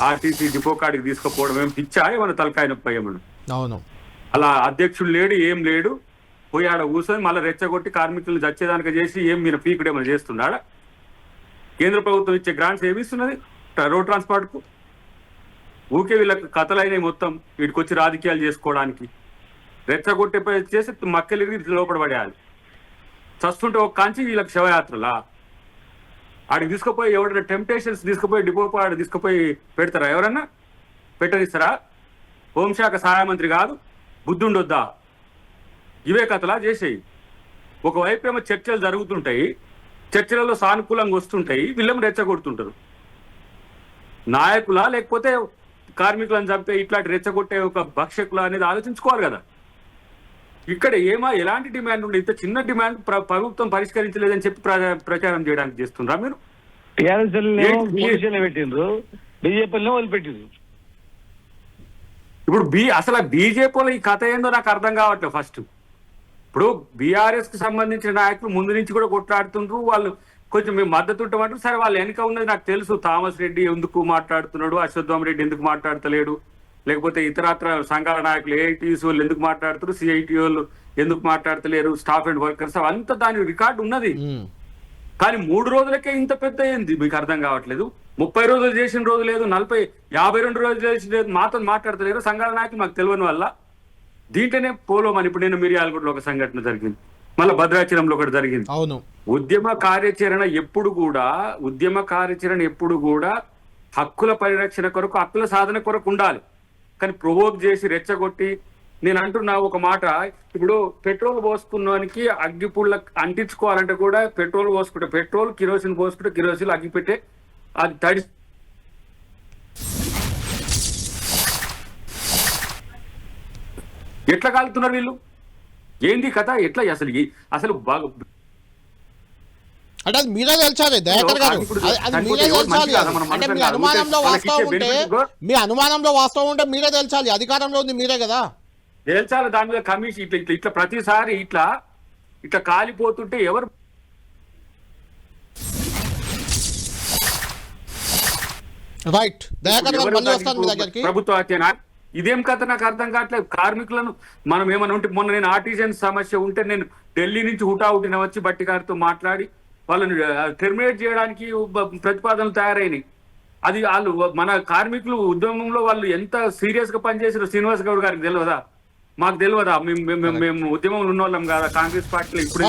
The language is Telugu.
ఆర్టీసీ డిపో కాడికి తీసుకుపోవడం ఏం పిచ్చా ఏమన్నా తలకాయ నొప్పి ఏమన్నా. అవును. అలా అధ్యక్షుడు లేడు, ఏం లేడు, పోయి ఆడ కూర్చొని మళ్ళీ రెచ్చగొట్టి కార్మికులు చచ్చేదానికి చేసి ఏం మీరు పీకుడు ఏమైనా చేస్తున్నాడా? కేంద్ర ప్రభుత్వం ఇచ్చే గ్రాంట్స్ ఏమి ఇస్తున్నది రోడ్ ట్రాన్స్పోర్ట్ కు? ఊకే వీళ్ళకి కథలైనవి మొత్తం వీటికి వచ్చి రాజకీయాలు చేసుకోవడానికి. రెచ్చగొట్టే చేసి మక్కలిరిగి లోపల పడేయాలి. చస్తుంటే ఒక కాంచి వీళ్ళకి శవయాత్రలా? ఆడికి తీసుకుపోయి ఎవరైనా టెంప్టేషన్స్ తీసుకుపోయి డిపో ఆడ తీసుకుపోయి పెడతారా? ఎవరన్నా పెట్టనిస్తారా? హోంశాఖ సహాయ మంత్రి కాదు, బుద్ధి ఉండొద్దా? ఇవే కథలా చేసేయి. ఒకవైపు ఏమో చర్చలు జరుగుతుంటాయి, చర్చలలో సానుకూలంగా వస్తుంటాయి, వీళ్ళని రెచ్చగొడుతుంటారు. నాయకులా లేకపోతే కార్మికులను చంపే ఇట్లాంటి రెచ్చగొట్టే ఒక భక్షకులా అనేది ఆలోచించుకోవాలి కదా. ఇక్కడ ఎలాంటి డిమాండ్ ఉండే? ఇంత చిన్న డిమాండ్ ప్రభుత్వం పరిష్కరించలేదని చెప్పి ప్రచారం చేయడానికి చేస్తుండ్రా మీరు? పెట్టిండ్రు, బీజేపీలో వదిలిపెట్టిండ్రు. ఇప్పుడు అసలు బీజేపీలో ఈ కథ ఏందో నాకు అర్థం కావట్లేదు. ఫస్ట్ ఇప్పుడు బీఆర్ఎస్ కి సంబంధించిన నాయకులు ముందు నుంచి కూడా కొట్లాడుతుండ్రు. వాళ్ళు కొంచెం మేము మద్దతు ఉంటామంటారు. సరే, వాళ్ళు వెనక ఉన్నది నాకు తెలుసు. థామస్ రెడ్డి ఎందుకు మాట్లాడుతున్నాడు, అశ్వత్థామ రెడ్డి ఎందుకు మాట్లాడతలేడు, లేకపోతే ఇతరత్ర సంఘాల నాయకులు ఏఐటీసీ వాళ్ళు ఎందుకు మాట్లాడుతారు, సిఐటి వాళ్ళు ఎందుకు మాట్లాడతలేరు, స్టాఫ్ అండ్ వర్కర్స్, అంతా దాని రికార్డు ఉన్నది. కానీ 3 రోజులకే ఇంత పెద్ద ఏంది మీకు అర్థం కావట్లేదు? 30 రోజులు చేసిన రోజు లేదు, 40, 52 రోజులు చేసిన లేదు, మాతో మాట్లాడతలేరు సంఘాల నాయకులు. మాకు తెలియని వల్ల దీంట్లోనే పోలోమని ఇప్పుడు నేను మిర్యాలగూడలో ఒక సంఘటన జరిగింది, మళ్ళీ భద్రాచలంలో ఒకటి జరిగింది. అవును. ఉద్యమ కార్యాచరణ ఎప్పుడు కూడా హక్కుల పరిరక్షణ కొరకు, హక్కుల సాధన కొరకు ఉండాలి. కానీ ప్రొవోక్ చేసి రెచ్చగొట్టి, నేను అంటున్నా ఒక మాట, ఇప్పుడు పెట్రోల్ పోసుకున్నానికి అగ్గిపుల్ల అంటించుకోవాలంటే కూడా పెట్రోల్ పోసుకుంటే పెట్రోల్, కిరోసిన్ పోసుకుంటే కిరోసిన్, అగ్గిపెట్టే అది తడి ఎట్లా కాలుతున్నారు వీళ్ళు? ఏంది కథ? ఎట్లా అసలు బాగా అంటే అది మీరే తెలుసాలి దయాకర్ గారు, అది మీరే తెలుసాలి. అంటే మీ అనుమానంలో వాస్తవం ఉంటే మీరే తెలుసాలి. అధికారంలో ఉంది మీరే కదా, తేల్చాలి. దాని మీద కమిషన్ ఇట్లా ప్రతిసారి ఇట్లా కాలిపోతుంటే ఎవరు రైట్? దయాకర్ గారు మళ్ళీ వస్తాను మీ దగ్గరికి. ప్రభుత్వ హత్యనా? ఇదేం కథ నాకు అర్థం కావట్లేదు. కార్మికులను మనం ఏమైనా ఉంటే, మొన్న నేను ఆర్టిజన్ సమస్య ఉంటే నేను ఢిల్లీ నుంచి హుటాహుటిన వచ్చి బట్టి గారితో మాట్లాడి వాళ్ళని టెర్మినేట్ చేయడానికి ప్రతిపాదనలు తయారైనాయి. అది వాళ్ళు మన కార్మికులు ఉద్యమంలో వాళ్ళు ఎంత సీరియస్ గా పనిచేసారో శ్రీనివాస్ గౌడ్ గారికి తెలియదా? మాకు తెలియదా? మేము ఉద్యమంలో ఉన్న వాళ్ళం కదా కాంగ్రెస్ పార్టీలో. ఇప్పుడు